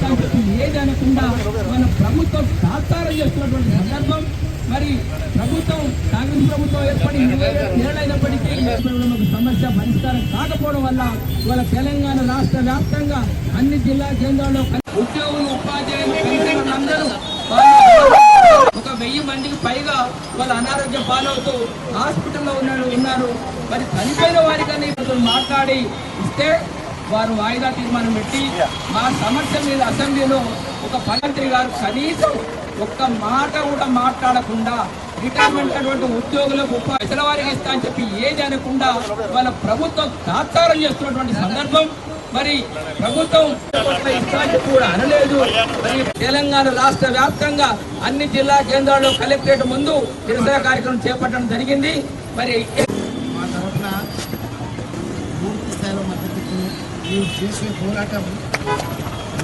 ఇస్తామని చెప్పి ఏది అనకుండా మన ప్రభుత్వం సాకారం చేస్తున్నటువంటి సందర్భం. మరి ప్రభుత్వం కాంగ్రెస్ ప్రభుత్వం ఏర్పడి 20 ఏళ్ళైనప్పటికీ సమస్య పరిష్కారం కాకపోవడం వల్ల ఇవాళ తెలంగాణ రాష్ట్ర వ్యాప్తంగా అన్ని జిల్లా కేంద్రాల్లో ఉద్యోగులు ఉపాధ్యాయులు పెన్షన్లందరూ ఒక 1000 మందికి పైగా వాళ్ళ అనారోగ్యం పాలవుతూ హాస్పిటల్లో ఉన్నారు. మరి చనిపోయిన వారికన్నా ఇప్పుడు మాట్లాడి ఇస్తే వారు వాయిదా తీర్మానం పెట్టి మా సమస్య మీద అసెంబ్లీలో ఒక మంత్రి గారు కనీసం ఒక్క మాట కూడా మాట్లాడకుండా రిటైర్మెంట్ అటువంటి ఉద్యోగులకు పైసల వారికి ఇస్తా అని చెప్పి ఏది అనకుండా వాళ్ళ ప్రభుత్వం తాత్సారం చేస్తున్నటువంటి సందర్భం. మరి ప్రభుత్వం ఇస్తాన్ని కూడా అనలేదు. మరి తెలంగాణ రాష్ట్ర వ్యాప్తంగా అన్ని జిల్లా కేంద్రాల్లో కలెక్టరేట్ ముందు నిరసన కార్యక్రమం చేపట్టడం జరిగింది. మరి మా తరఫున పూర్తి స్థాయిలో మద్దతు చేసే పోరాటం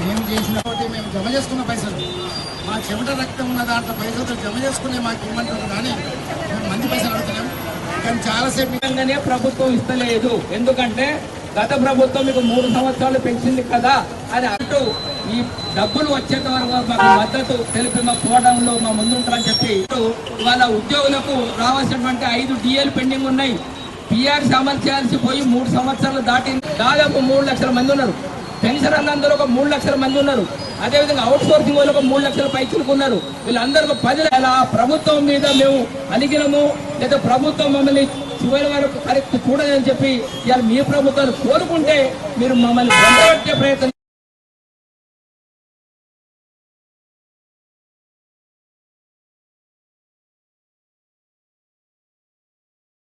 మేము చేసిన మేము జమ చేసుకున్న పైసలు మా చెమట రక్తం ఉన్న దాంట్లో పైసలతో జమ చేసుకునే మాకు ఇవ్వమంటారు కానీ మేము మంచి పైసలు అడుగుతున్నాం. కానీ చాలాసేపు ప్రభుత్వం ఇస్తలేదు. ఎందుకంటే గత ప్రభుత్వం మీకు 3 సంవత్సరాలు పెంచింది కదా అని అంటూ ఈ డబ్బులు వచ్చేంత వరకు మాకు మద్దతు తెలిపి మా పోవడంలో మా ముందుంటారని చెప్పి వాళ్ళ ఉద్యోగులకు రావాల్సినటువంటి 5 DL పెండింగ్ ఉన్నాయి. PRC అమలు చేయాల్సి పోయి 3 సంవత్సరాలు దాటింది. దాదాపు 3 లక్షల మంది ఉన్నారు. పెన్షనర్లందరూ ఒక 3 లక్షల మంది ఉన్నారు. అదేవిధంగా అవుట్ సోర్సింగ్ వాళ్ళు ఒక 3 లక్షల పైచులుకున్నారు. వీళ్ళందరూ 10 ప్రభుత్వం మీద మేము అలిగినము లేదా ప్రభుత్వం మమ్మల్ని చివరి వరకు కరెక్ట్ చూడదని చెప్పి ఇవాళ మీ ప్రభుత్వాన్ని కోరుకుంటే మీరు మమ్మల్ని ప్రయత్నం